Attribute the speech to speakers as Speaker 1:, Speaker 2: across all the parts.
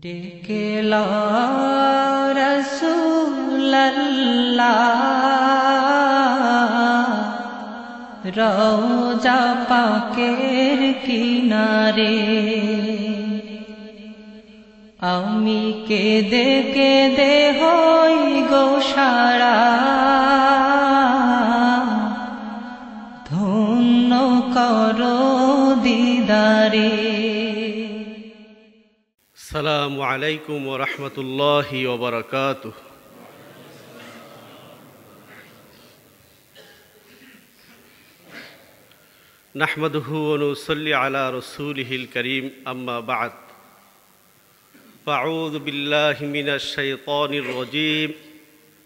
Speaker 1: ডেকে লো রাসূলুল্লাহ রওজা পাকের কিনারে, আমি কেঁদে কেঁদে হই গো সারা, ধন্য করো দিদারে।
Speaker 2: আসসালামু আলাইকুম ওয়া রাহমাতুল্লাহি ওয়া বারাকাতুহু। নাহমাদুহু ওয়া নুসাল্লি আলা রাসূলিহিল কারীম, আম্মা বা'দ। ফাআউযু বিল্লাহি মিনাশ শাইতানির রাজীম।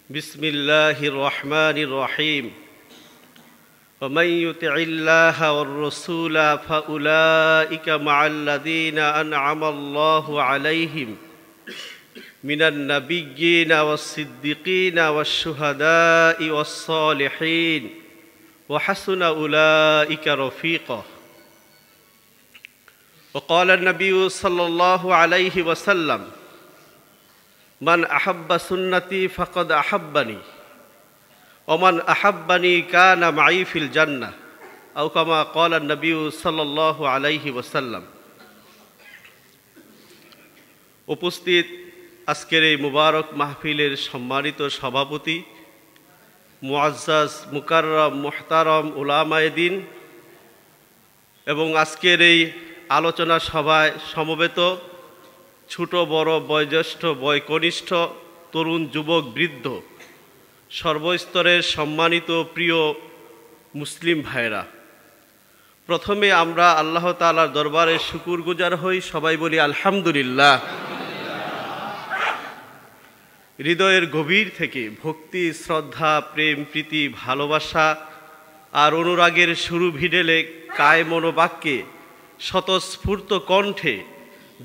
Speaker 2: বিসমিল্লাহির রহমানির রহিম। ومن يطع الله والرسول فأولئك مع الذين أنعم الله عليهم من النبيين والصديقين والشهداء والصالحين وحسن أولئك رفيقا. وقال النبي صلى الله عليه وسلم: من أحب سنتي فقد أحبني ওমান আহাব্বানি কানা মাই ফিল জান্নাহ, আও কামা ক্বালা নবী সাল্লাল্লাহু আলাইহি ওয়াসাল্লাম। উপস্থিত আজকের এই মুবারক মাহফিলের সম্মানিত সভাপতি, মুআজ্জাজ মুকাররম মুহতারম উলামায়ে দ্বীন এবং আজকের এই আলোচনা সভায় সমবেত ছোট বড়, বয়োজ্যেষ্ঠ বয়কনিষ্ঠ, তরুণ যুবক বৃদ্ধ, সর্বস্তরের সম্মানিত প্রিয় মুসলিম ভাইরা, প্রথমে আমরা আল্লাহ তাআলার দরবারে শুকরগুজার হই। সবাই বলি আলহামদুলিল্লাহ। হৃদয়ের গভীর থেকে ভক্তি, শ্রদ্ধা, প্রেম, প্রীতি, ভালোবাসা আর অনুরাগের সুর ভিডেলে কায় মনোবাক্যে স্বতঃস্ফূর্ত কণ্ঠে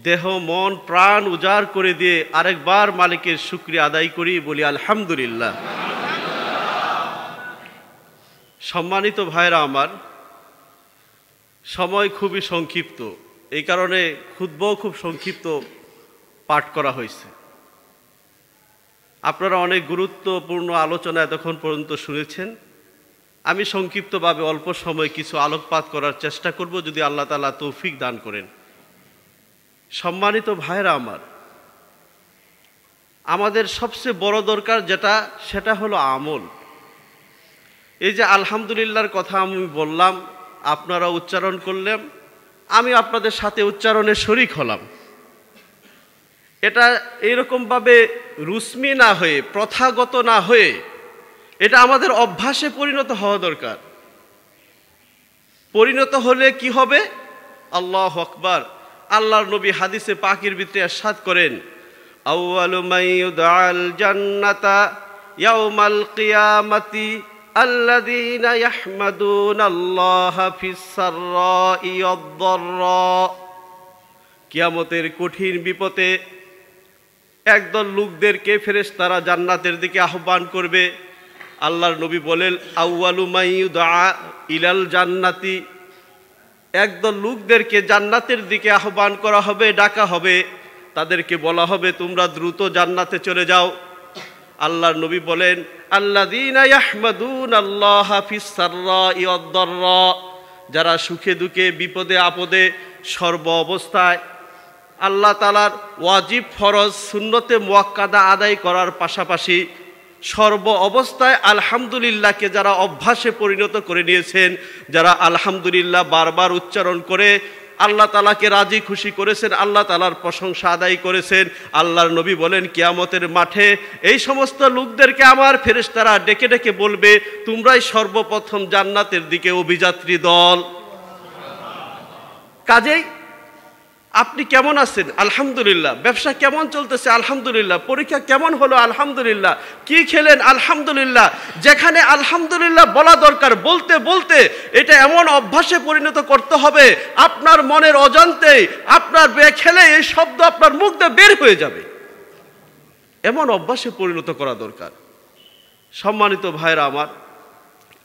Speaker 2: দেহ মন প্রাণ উজাড় করে দিয়ে আরেকবার মালিকের শুকরিয়া আদায় করি, বলি আলহামদুলিল্লাহ। সম্মানিত ভাইরা আমার, সময় খুবই সংক্ষিপ্ত, এই কারণে খুতবাও খুব সংক্ষিপ্ত পাঠ করা হয়েছে। আপনারা অনেক গুরুত্বপূর্ণ আলোচনা এতক্ষণ পর্যন্ত শুনেছেন। আমি সংক্ষিপ্তভাবে অল্প সময় কিছু আলোকপাত করার চেষ্টা করব, যদি আল্লাহ তাআলা তৌফিক দান করেন। সম্মানিত ভাইরা আমার, আমাদের সবচেয়ে বড় দরকার যেটা, সেটা হলো আমল। এই যে আলহামদুলিল্লাহর কথা আমি বললাম, আপনারা উচ্চারণ করলেন, আমি আপনাদের সাথে উচ্চারণে শরীক হলাম। এটা এইরকমভাবে রুসমি না হয়ে, প্রথাগত না হয়ে, এটা আমাদের অভ্যাসে পরিণত হওয়া দরকার। পরিণত হলে কি হবে? আল্লাহু আকবার। আল্লাহর নবী হাদিসে পাকের ভিতরে ইরশাদ করেন, আউয়ালু মান ইউদআল জান্নাতা ইয়াউমাল কিয়ামাতি আল্লাযীনা ইয়াহমাদুনাল্লাহা ফিস সাররাই ওয়াদ দাররা। কিয়ামতের কঠিন বিপদে একদল লোকদেরকে ফেরেশতারা জান্নাতের দিকে আহ্বান করবে। আল্লাহর নবী বলেন, আউয়ালু মান ইউদআ ইলাল জান্নাতি, একদল লোকদেরকে জান্নাতের দিকে আহ্বান করা হবে, ডাকা হবে, তাদেরকে বলা হবে তোমরা দ্রুত জান্নাতে চলে যাও। আল্লাহর নবী বলেন, আল্লাযীনা ইয়াহমাদুনাল্লাহা ফিস সাররাই ওয়াদ দাররা, যারা সুখে দুঃখে, বিপদে আপদে, সর্ব অবস্থায় আল্লাহ তাআলার ওয়াজিব ফরজ সুন্নতে মুআক্কাদা আদায় করার পাশাপাশি সর্ব অবস্থায় আলহামদুলিল্লাহকে যারা অভ্যাসে পরিণত করে নিয়েছেন, যারা আলহামদুলিল্লাহ বারবার উচ্চারণ করে আল্লাহ তাআলাকে রাজি খুশি করেছেন, আল্লাহ তাআলার প্রশংসা আদায় করেছেন, আল্লাহর নবী বলেন কিয়ামতের মাঠে এই সমস্ত লোকদেরকে আমার ফেরেশতারা ডেকে ডেকে বলবে, তোমরাই সর্বপ্রথম জান্নাতের দিকে অভিযাত্রী দল। কাজেই আপনি কেমন আছেন? আলহামদুলিল্লাহ। ব্যবসা কেমন চলতেছে? আলহামদুলিল্লাহ। পরীক্ষা কেমন হলো? আলহামদুলিল্লাহ। কি খেলেন? আলহামদুলিল্লাহ। যেখানে আলহামদুলিল্লাহ বলা দরকার, বলতে বলতে এটা এমন অভ্যাসে পরিণত করতে হবে, আপনার মনের অজান্তেই, আপনার বেখেলে এই শব্দ আপনার মুখ দিয়ে বের হয়ে যাবে, এমন অভ্যাসে পরিণত করা দরকার। সম্মানিত ভাইরা আমার,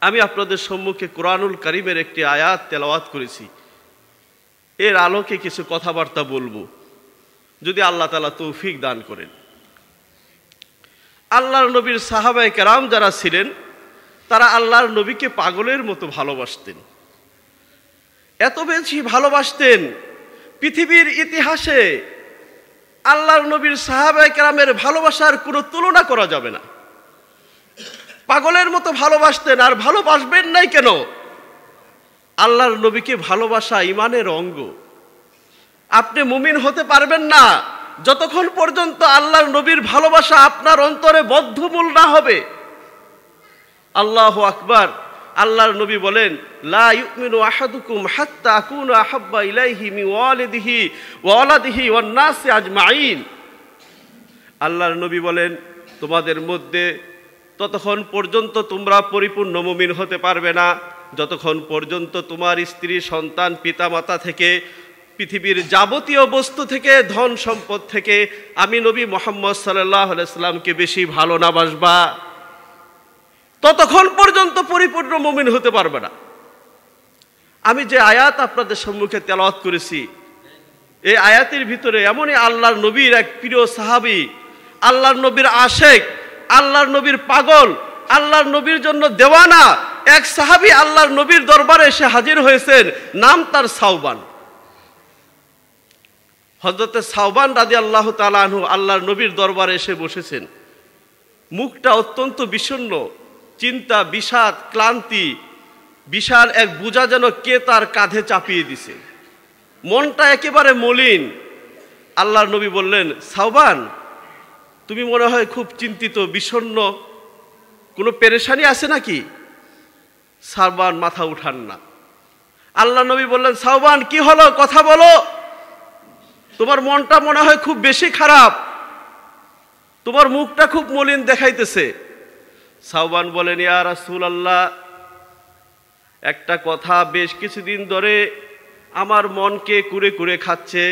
Speaker 2: আমি আপনাদের সম্মুখে কোরআনুল কারীমের একটি আয়াত তেলাওয়াত করেছি, এর আলোকে কিছু কথাবার্তা বলবো। যদি আল্লাহ তাআলা তৌফিক দান করেন। আল্লাহর নবীর সাহাবায়ে কেরাম যারা ছিলেন তারা আল্লাহর নবীকে পাগলের মতো ভালোবাসতেন, এত বেশি ভালোবাসতেন পৃথিবীর ইতিহাসে আল্লাহর নবীর সাহাবায়ে কেরামের ভালোবাসার কোনো তুলনা করা যাবে না। পাগলের মতো ভালোবাসতেন। আর ভালোবাসবেন নাই কেন? আল্লাহর নবীকে ভালোবাসা ঈমানের অঙ্গ। আপনি মুমিন হতে পারবেন না যতক্ষণ পর্যন্ত আল্লাহর নবীর ভালোবাসা আপনার অন্তরে বদ্ধমূল না হবে। আল্লাহু আকবার। আল্লাহর নবী বলেন, লা ইউমিনু আহাদুকুম হাত্তা আকুনা আহাব্বা ইলাইহি মিন ওয়ালিদিহি ওয়া ওয়ালাদিহি ওয়ান নাসি আজমাইন। আল্লাহর নবী বলেন, তোমাদের মধ্যে ততক্ষণ পর্যন্ত তোমরা পরিপূর্ণ মুমিন হতে পারবে না যতক্ষণ পর্যন্ত তোমার স্ত্রী, সন্তান, পিতামাতা থেকে, পৃথিবীর যাবতীয় বস্তু থেকে, ধন সম্পদ থেকে আমি নবী মুহাম্মদ সাল্লাল্লাহু আলাইহি সাল্লামকে বেশি ভালো না বাসবা, ততক্ষণ পর্যন্ত পরিপূর্ণ মুমিন হতে পারবে না। আমি যে আয়াত আপনাদের সম্মুখে তেলাওয়াত করেছি, এই আয়াতের ভিতরে এমনই আল্লাহর নবীর এক প্রিয় সাহাবী, আল্লাহর নবীর আশেক, আল্লাহর নবীর পাগল, আল্লাহর নবীর জন্য দেওয়ানা এক সাহাবী আল্লাহর নবীর দরবারে এসে হাজির হয়েছেন। নাম তার সাওবান। হযরতে সাওবান রাদিয়াল্লাহু তাআলা আনহু আল্লাহর নবীর দরবারে এসে বসেছেন। মুখটা অত্যন্ত বিষণ্ণ, চিন্তা, বিষাদ, ক্লান্তি, বিশাল এক বোঝা যেন কে তার কাঁধে চাপিয়ে দিছে। মনটা একেবারে মলিন। আল্লাহর নবী বললেন, সাওবান, তুমি মনে হয় খুব চিন্তিত, বিষণ্ণ, কোনো পেরেশানি আছে নাকি? সাওবান মাথা উঠান না। আল্লাহর নবী বললেন, সাওবান, কি হলো? কথা বলো। তোমার মনটা মনে হয় খুব বেশি খারাপ, তোমার মুখটা খুব মলিন দেখাইতেছে। সাওবান বলেন, ইয়া রাসূলুল্লাহ, একটা কথা বেশ কিছুদিন ধরে আমার মনকে কুরে কুরে খাচ্ছে।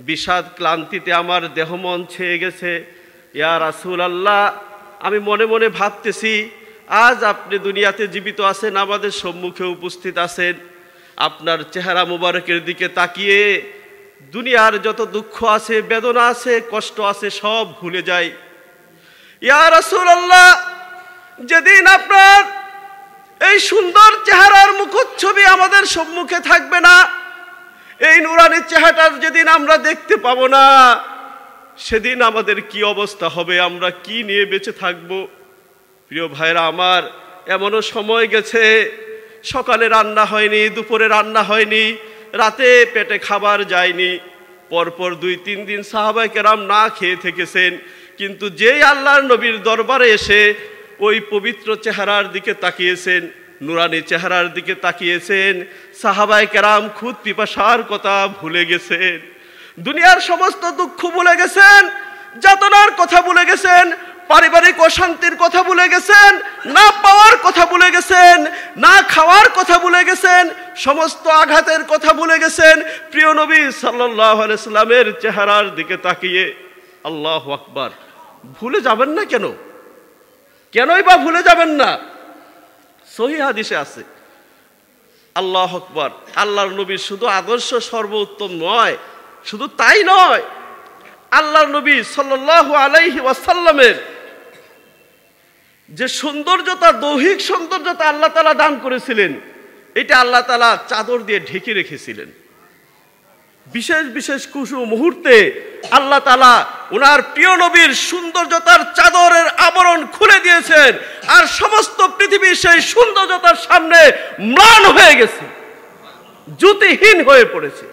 Speaker 2: বিষাদ ক্লান্তিতে আমার দেহ মন ছেয়ে গেছে। ইয়া রাসূলুল্লাহ, আমি মনে মনে ভাবতেছি, আজ আপনি দুনিয়াতে জীবিত আছেন, আমাদের সম্মুখে উপস্থিত আছেন। আপনার চেহারা মুবারকের দিকে তাকিয়ে দুনিয়ার যত দুঃখ আছে, বেদনা আছে, কষ্ট আছে, সব ভুলে যাই। ইয়া রাসূলুল্লাহ, যেদিন আপনার এই সুন্দর চেহারার মুখচ্ছবি আমাদের সম্মুখে থাকবে না, এই নুরানি চেহারাটা যেদিন আমরা দেখতে পাবো না, সেদিন আমাদের কি অবস্থা হবে? আমরা কি নিয়ে বেঁচে থাকব? প্রিয় ভাইরা আমার, এমনও সময় গেছে সকালে রান্না হয়নি, দুপুরে রান্না হয়নি, রাতে পেটে খাবার যায়নি, পরপর 2-3 দিন সাহাবায়ে কেরাম না খেয়ে থেকেছেন। কিন্তু যেই আল্লাহর নবীর দরবারে এসে ওই পবিত্র চেহারার দিকে তাকিয়েছেন, নুরানি চেহারার দিকে তাকিয়েছেন, সাহাবায়ে কেরাম খুদ পিপাসার কথা ভুলে গেছেন, দুনিয়ার সমস্ত দুঃখ ভুলে গেছেন, যাতনার কথা ভুলে গেছেন, পারিবারিক অশান্তির কথা ভুলে গেছেন, না পাওয়ার কথা ভুলে গেছেন, না খাওয়ার কথা ভুলে গেছেন, সমস্ত আঘাতের কথা ভুলে গেছেন। প্রিয় নবী সাল্লাল্লাহু আলাইহি সাল্লামের চেহারার দিকে তাকিয়ে আল্লাহু আকবার। ভুলে যাবেন না কেন? কেনই বা ভুলে যাবেন না? সহিহ হাদিসে আছে। আল্লাহু আকবার। আল্লাহর নবীর শুধু আদর্শ সর্বোত্তম নয়, শুধু তাই নয়, আল্লাহর নবী সাল্লাল্লাহু আলাইহি ওয়াসাল্লামের যে সৌন্দর্যতা, দৈহিক সৌন্দর্যতা আল্লাহ তাআলা দান করেছিলেন, এটা আল্লাহ তাআলা চাদর দিয়ে ঢেকে রেখেছিলেন। বিশেষ বিশেষ কিছু মুহূর্তে আল্লাহ তাআলা ওনার প্রিয় নবীর সৌন্দর্যতার চাদরের আবরণ খুলে দিয়েছেন, আর সমস্ত পৃথিবী সেই সৌন্দর্যতার সামনে ম্লান হয়ে গেছে, জ্যোতিহীন হয়ে পড়েছে।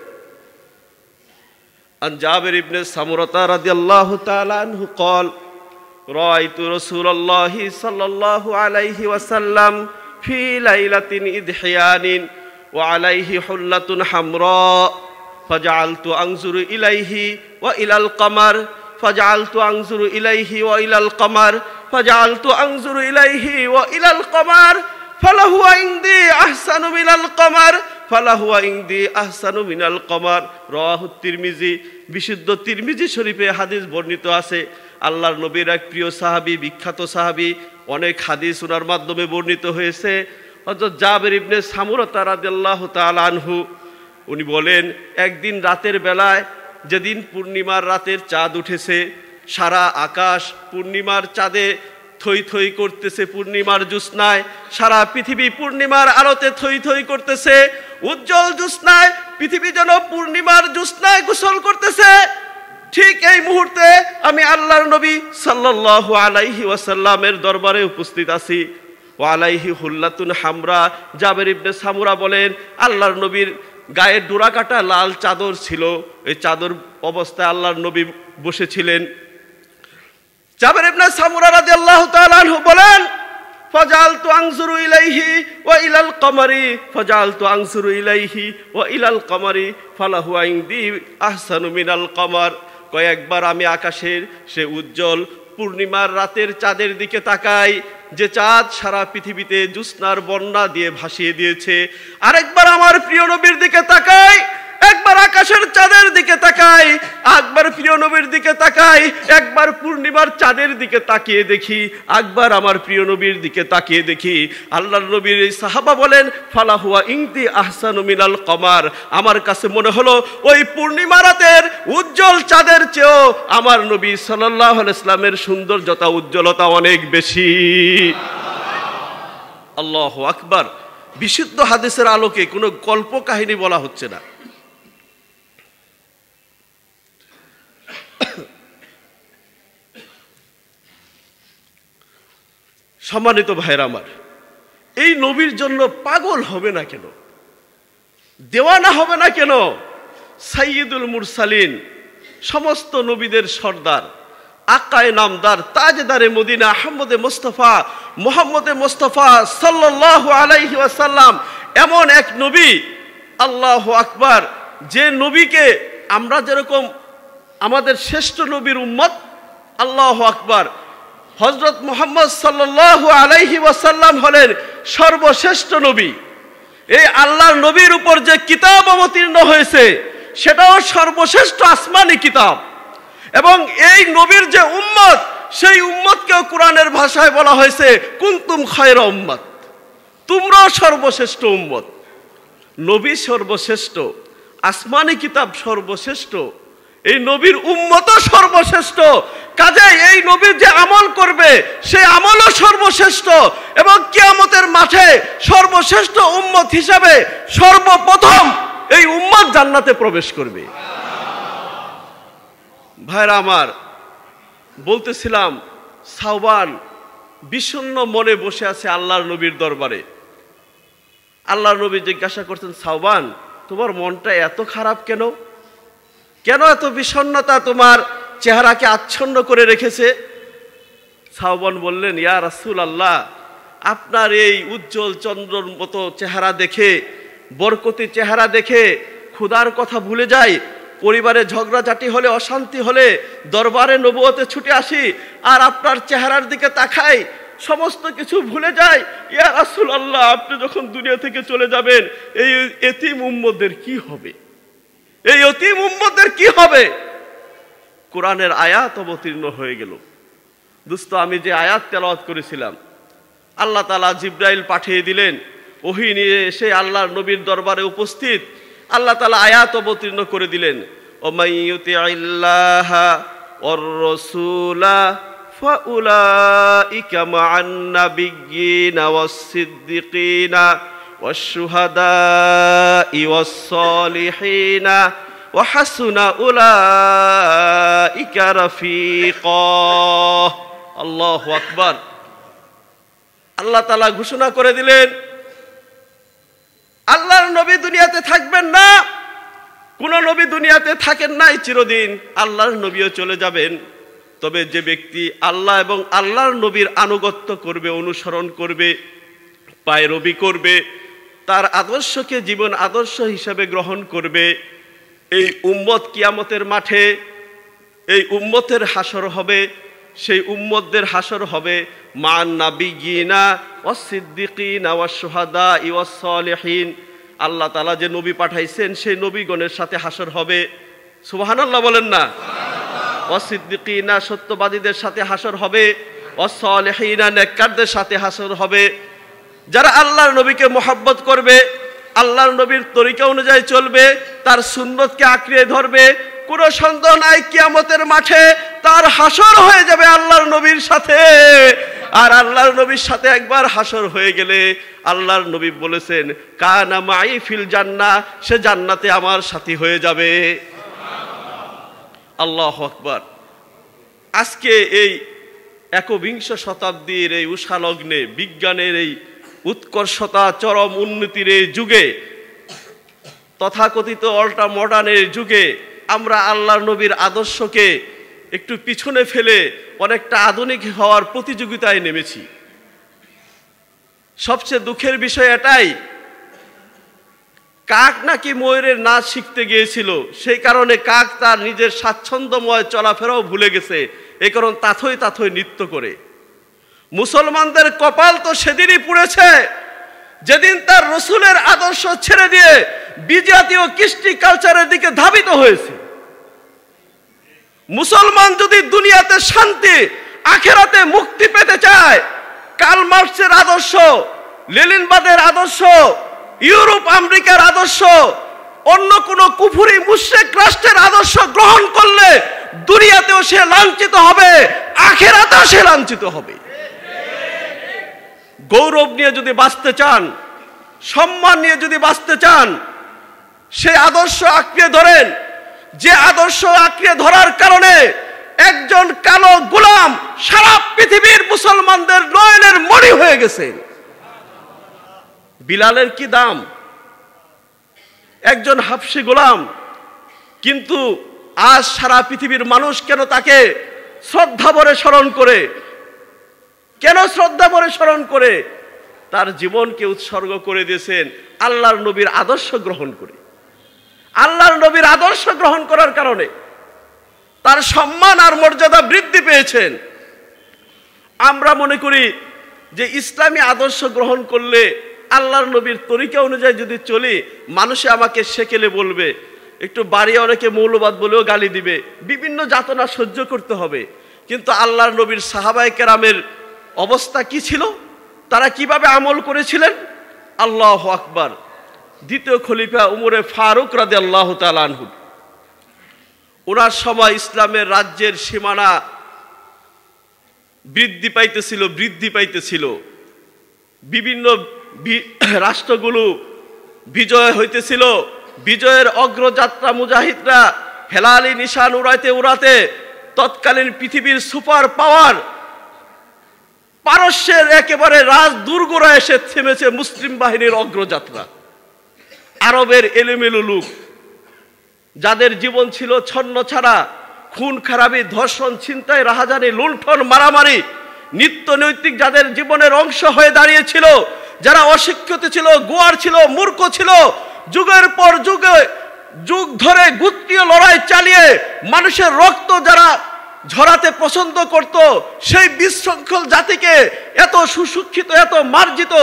Speaker 2: عن جابر بن سمرة رضي الله تعالى عنه قال رأيت رسول الله صلى الله عليه وسلم في ليلة إضحيان وعليه حلة حمراء فجعلت أنظر إليه وإلى القمر فجعلت أنظر إليه وإلى القمر فجعلت أنظر إليه وإلى القمر فله عندي أحسن من القمر ফালাহুয়া ইনদি আহসানু মিনাল কমার। রাওয়াহু তিরমিজি। বিশুদ্ধ তিরমিজি শরীফে হাদিস বর্ণিত আছে। আল্লাহর নবীর এক প্রিয় সাহাবী, বিখ্যাত সাহাবী, অনেক হাদিস ওনার মাধ্যমে বর্ণিত হয়েছে। হযরত জাবের ইবনে সামুরা রাদিয়াল্লাহু তাআলা আনহু উনি বলেন, একদিন রাতের বেলায় যেদিন পূর্ণিমার রাতের চাঁদ উঠেছে, সারা আকাশ পূর্ণিমার চাঁদে থই থই করতেছে, পূর্ণিমার জ্যোৎস্নায় সারা পৃথিবী পূর্ণিমার আলোতে থই থই করতেছে, উজ্জ্বল জ্যোৎস্নায় পৃথিবী যেন পূর্ণিমার জ্যোৎস্নায় গোসল করতেছে। ঠিক এই মুহূর্তে আমি আল্লাহর নবী সাল্লাল্লাহু আলাইহি ওয়াসাল্লামের দরবারে উপস্থিত আছি। ওয়া আলাইহি হুল্লাতুন হামরা। জাবের ইবনে সামুরা বলেন, আল্লাহর নবীর গায়ে ডোরাকাটা লাল চাদর ছিল, এই চাদর অবস্থায় আল্লাহর নবী বসেছিলেন। জাবের ইবনে সামুরা রাদিয়াল্লাহু তাআলা আনহু বলেন, ফাজালতু আনজুরু ইলাইহি ওয়া ইলাল কমারি, ফাজালতু আনজুরু ইলাইহি ওয়া ইলাল কমারি ফালাহু ইনদি আহসানু মিনাল কমার। কয়েকবার আমি আকাশের সে উজ্জ্বল পূর্ণিমার রাতের চাঁদের দিকে তাকাই, যে চাঁদ সারা পৃথিবীতে জ্যোৎস্নার বন্যা দিয়ে ভাসিয়ে দিয়েছে। আরেকবার আমার প্রিয় নবীর দিকে তাকাই, একবার আকাশের চাঁদের দিকে তাকাই, একবার প্রিয় নবীর দিকে তাকাই, একবার পূর্ণিমার চাঁদের দিকে তাকিয়ে দেখি, একবার আমার প্রিয় নবীর দিকে তাকিয়ে দেখি। আল্লাহর নবীর সাহাবা বলেন, ফালাহুয়া ইনতি আহসানু মিনাল কমার। আমার কাছে মনে হলো ওই পূর্ণিমা রাতের উজ্জ্বল চাঁদের চেয়েও আমার নবী সাল্লাল্লাহু আলাইহি ওয়াসাল্লামের সৌন্দর্যতা, উজ্জ্বলতা অনেক বেশি। আল্লাহু আকবার। বিশুদ্ধ হাদিসের আলোকে কোনো গল্প কাহিনী বলা হচ্ছে না। সম্মানিত ভাইরা আমার, এই নবীর জন্য পাগল হবে না কেন, দেওয়ানা হবে না কেন? সাইয়্যিদুল মুরসালিন, সমস্ত নবীদের সর্দার, আকায়ে নামদার, তাজদারে মদিনা, আহমদে মুস্তাফা, মুহাম্মদে মুস্তাফা সাল্লাল্লাহু আলাইহি ওয়াসাল্লাম এমন এক নবী, আল্লাহু আকবার, যে নবীকে আমরা যেরকম আমাদের শ্রেষ্ঠ নবীর উম্মত, আল্লাহু আকবার, হযরত মুহাম্মদ সাল্লাল্লাহু আলাইহি ওয়াসাল্লাম হলেন সর্বশ্রেষ্ঠ নবী। এই আল্লাহর নবীর উপর যে কিতাব অবতীর্ণ হয়েছে সেটাও সর্বশ্রেষ্ঠ আসমানি কিতাব, এবং এই নবীর যে উম্মত, সেই উম্মতকেও কোরআনের ভাষায় বলা হয়েছে কুনতুম খায়রা উম্মত, তোমরাও সর্বশ্রেষ্ঠ উম্মত। নবী সর্বশ্রেষ্ঠ, আসমানি কিতাব সর্বশ্রেষ্ঠ, এই নবীর উম্মতও সর্বশ্রেষ্ঠ। কাজেই এই নবীর যে আমল করবে সেই আমলও সর্বশ্রেষ্ঠ, এবং কিয়ামতের মাঠে সর্বশ্রেষ্ঠ উম্মত হিসাবে সর্বপ্রথম এই উম্মত জান্নাতে প্রবেশ করবে। ভাইরা আমার, বলতেছিলাম সাওবান বিষণ্ণ মনে বসে আছে আল্লাহর নবীর দরবারে। আল্লাহর নবী জিজ্ঞাসা করছেন, সাওবান তোমার মনটা এত খারাপ কেন? কেন এত বিষণ্ণতা তোমার চেহারাকে আচ্ছন্ন করে রেখেছে? সাওবান বললেন, ইয়া রাসূলুল্লাহ, আপনার এই উজ্জ্বল চন্দ্রর মতো চেহারা দেখে, বরকতি চেহারা দেখে ক্ষুধার কথা ভুলে যাই, পরিবারে ঝগড়াঝাটি হলে, অশান্তি হলে দরবারে নবুয়তে ছুটে আসি, আর আপনার চেহারার দিকে তাকাই, সমস্ত কিছু ভুলে যাই। ইয়া রাসূলুল্লাহ, আপনি যখন দুনিয়া থেকে চলে যাবেন এই এতিম উম্মতদের কি হবে? এই এতিম উম্মতদের কি হবে? কোরআনের আয়াত অবতীর্ণ হয়ে গেল। দোস্ত, আমি যে আয়াত তেলাওয়াত করেছিলাম, আল্লাহ তাআলা জিবরাইল পাঠিয়ে দিলেন, ওহী নিয়ে এসে আল্লাহর নবীর দরবারে উপস্থিত। আল্লাহ তাআলা আয়াত অবতীর্ণ করে দিলেন, ওমাইয়ুতিইল্লাহা ওয়ার রাসূলা ফাউলাইকা মা'আন নাবিয়্যিনা ওয়াস-সিদ্দিকিনা ওয়াশ-শুহাদা'i ওয়াস-সালিহিনা ওয়া হাসুনা উলাইকা রাফীকা। আল্লাহু আকবার। আল্লাহ তাআলা ঘোষণা করে দিলেন, আল্লাহর নবী দুনিয়াতে থাকবেন না। কোন নবী দুনিয়াতে থাকেন নাই চিরদিন, আল্লাহর নবীও চলে যাবেন। তবে যে ব্যক্তি আল্লাহ এবং আল্লাহর নবীর আনুগত্য করবে, অনুসরণ করবে, পায়রবি করবে, তার আদর্শকে জীবন আদর্শ হিসাবে গ্রহণ করবে, এই উম্মত কিয়ামতের মাঠে এই উম্মতের হাসর হবে। সেই উম্মতদের হাসর হবে মান নাবিয়িনা ওয়াস-সিদ্দিকিনা ওয়াশ-শুহাদা'i ওয়াস-সালিহিন। আল্লাহ তাআলা যে নবী পাঠাইছেন সেই নবীগণের সাথে হাসর হবে। সুবহানাল্লাহ বলেন না? ওয়াস-সিদ্দিকিনা সত্যবাদীদের সাথে হাসর হবে, ওয়াস-সালিহিনা নেককারদের সাথে হাসর হবে। যারা আল্লাহর নবীকে মহব্বত করবে, আল্লাহর নবীর তরিকা অনুযায়ী চলবে, তার সুন্নতকে আঁকড়ে ধরবে, কোনো সন্দেহ নাই কিয়ামতের মাঠে তার হাসর হয়ে যাবে আল্লাহর নবীর সাথে। আর আল্লাহর নবীর সাথে একবার হাসর হয়ে গেলে আল্লাহর নবী বলেছেন কানা মাই ফিল জান্নাহ, সে জান্নাতে আমার সাথী হয়ে যাবে। আল্লাহু আকবার। আজকে এই একবিংশ শতাব্দীর এই উষালগ্নে বিজ্ঞানের এই উৎকর্ষতা চরম উন্নতির এই যুগে, তথাকথিত অল্ট্রা মডার্নের যুগে আমরা আল্লাহর নবীর আদর্শকে একটু পিছনে ফেলে অনেকটা আধুনিক হওয়ার প্রতিযোগিতায় নেমেছি। সবচেয়ে দুঃখের বিষয় এটাই, কাক নাকি ময়ূরের নাচ শিখতে গিয়েছিল, সেই কারণে কাক তার নিজের স্বাচ্ছন্দ্যময় চলাফেরাও ভুলে গেছে, এই কারণ তাথই তাথই নৃত্য করে। মুসলমানদের কপাল তো সেদিনই পুড়েছে যেদিন তার রসুলের আদর্শ ছেড়ে দিয়ে বিজাতীয় কৃষ্টি কালচারের দিকে ধাবিত হয়েছে। মুসলমান যদি দুনিয়াতে শান্তি, আখেরাতে মুক্তি পেতে চায়, কার্ল মার্কসের আদর্শ, লেনিনবাদের আদর্শ, ইউরোপ আমেরিকার আদর্শ, অন্য কোন কুফরি মুশরিক রাষ্ট্রের আদর্শ গ্রহণ করলে দুনিয়াতেও সে লাঞ্ছিত হবে, আখেরাতেও সে লাঞ্ছিত হবে। গৌরব নিয়ে যদি বাঁচতে চান, সম্মান নিয়ে যদি বাঁচতে চান, সে আদর্শ আঁকড়ে ধরেন, যে আদর্শ আঁকড়ে ধরার কারণে একজন কালো গোলাম সারা পৃথিবীর মুসলমানদের নয়নের মণি হয়ে গেছে। বিলালের কি দাম, একজন হাবশি গোলাম, কিন্তু আজ সারা পৃথিবীর মানুষ কেন তাকে শ্রদ্ধা ভরে স্মরণ করে? কেন শ্রদ্ধা ভরে স্মরণ করে? তার জীবনকে উৎসর্গ করে দিয়েছেন আল্লাহর নবীর আদর্শ গ্রহণ করে। আল্লাহর নবীর আদর্শ গ্রহণ করার কারণে তার সম্মান আর মর্যাদা বৃদ্ধি পেয়েছেন। আমরা মনে করি যে ইসলামী আদর্শ গ্রহণ করলে, আল্লাহর নবীর তরিকা অনুযায়ী যদি চলি, মানুষে আমাকে সেকেলে বলবে, একটু বাড়ি অনেকে মৌলবাদ বলেও গালি দিবে, বিভিন্ন যাতনা সহ্য করতে হবে। কিন্তু আল্লাহর নবীর সাহাবায়ে কেরামের অবস্থা কি ছিল? তারা কিভাবে আমল করেছিলেন? আল্লাহু আকবার। দ্বিতীয় খলিফা উমরে ফারুক রাদিয়াল্লাহু তাআলা আনহু, ওনার সময় ইসলামের রাজ্যের সীমানা বৃদ্ধি পাইতেছিল। বিভিন্ন রাষ্ট্রগুলো বিজয় হইতেছিল। বিজয়ের অগ্রযাত্রা মুজাহিদরা হেলালি নিশান উড়াতে তৎকালীন পৃথিবীর সুপার পাওয়ার পারস্যের একেবারে রাজদুর্গরা এসে থেমেছে মুসলিম বাহিনীর অগ্রযাত্রা। আরবের এলোমেলো লোক, যাদের জীবন ছিল ছন্ন ছাড়া, খুন খারাপি, ধর্ষণ, ছিনতাই, রাহাজানি, লুণ্ঠন, মারামারি, নিত্য নৈতিক যাদের জীবনের অংশ হয়ে দাঁড়িয়েছিল, যারা অশিক্ষিত ছিল, গোয়ার ছিল, মূর্খ ছিল, যুগের পর যুগ ধরে গোত্রীয় লড়াই চালিয়ে মানুষের রক্ত যারা ঝরাতে পছন্দ করত, সেই বিশৃঙ্খল জাতিকে এত সুশিক্ষিত, এত মার্জিত,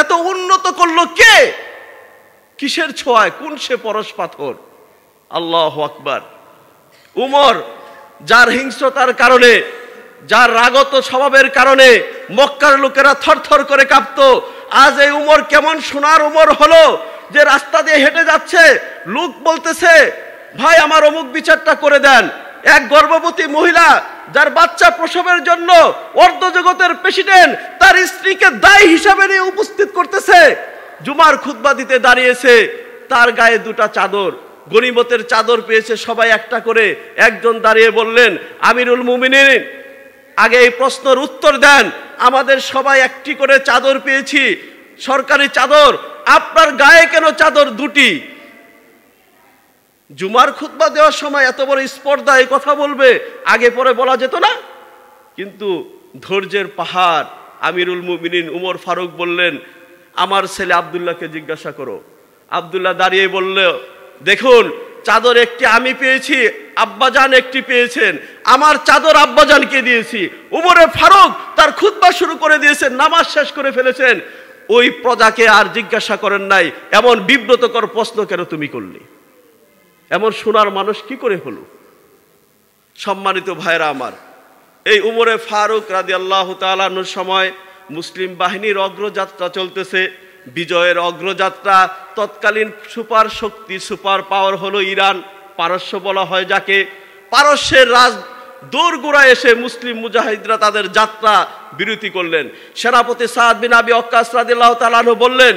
Speaker 2: এত উন্নত করলো কে? কিসের ছোঁয়ায়? কোন সে পরশ পাথর? আল্লাহু আকবার। উমর, যার হিংস্রতার কারণে, যার রাগত স্বভাবের কারণে মক্কার লোকেরা থরথর করে কাঁপত, আজ এই উমর কেমন সোনার উমর হলো যে রাস্তা দিয়ে হেঁটে যাচ্ছে, লোক বলতেছে ভাই আমার অমুক বিচারটা করে দেন। এক গর্ভবতী মহিলা যার বাচ্চা প্রসবের জন্য অর্ধজগতের প্রেসিডেন্ট তার স্ত্রীকে দায়ী হিসাবে নিয়ে উপস্থিত করতেছে, জুমার খুতবা দিতে দাঁড়িয়েছে, তার গায়ে দুটা চাদর, গনিমতের চাদর পেয়েছে সবাই একটা করে। একজন দাঁড়িয়ে বললেন, আমিরুল মুমিনিন, আগে এই প্রশ্নের উত্তর দেন, আমাদের সবাই একটি করে চাদর পেয়েছি, সরকারি চাদর, আপনার গায়ে কেন চাদর দুটি? জুমার খুতবা দেওয়ার সময় এত বড় স্পর্ধা, এই কথা বলবে, আগে পরে বলা যেত না? কিন্তু ধৈর্যের পাহাড় আমিরুল মুমিনিন উমর ফারুক বললেন, আমার ছেলে আব্দুল্লাহকে জিজ্ঞাসা করো। আব্দুল্লাহ দাঁড়িয়ে বলল, দেখুন চাদর একটি আমি পেয়েছি, আব্বাজান একটি পেয়েছেন, আমার চাদর আব্বাজানকে দিয়েছি। উমরে ফারুক তার খুতবা শুরু করে দিয়েছেন, নামাজ শেষ করে ফেলেছেন। ওই প্রজাকে আর জিজ্ঞাসা করেন নাই, এমন বিব্রতকর প্রশ্ন কেন তুমি করলে? এমন সোনার মানুষ কি করে হলো? সম্মানিত ভাইরা আমার, এই উমরে ফারুক রাদিয়াল্লাহু তাআলা আনহুর সময় মুসলিম বাহিনীর অগ্রযাত্রা চলতেছে, বিজয়ের অগ্রযাত্রা। তৎকালীন সুপার শক্তি, সুপার পাওয়ার হলো ইরান, পারস্য বলা হয় যাকে। পারস্যের রাজ দোরগোড়ায় এসে মুসলিম মুজাহিদরা তাদের যাত্রা বিরতি করলেন। সেনাপতি সাদ বিন আবি ওয়াক্কাস রাদিয়াল্লাহু তাআলা আনহু বললেন,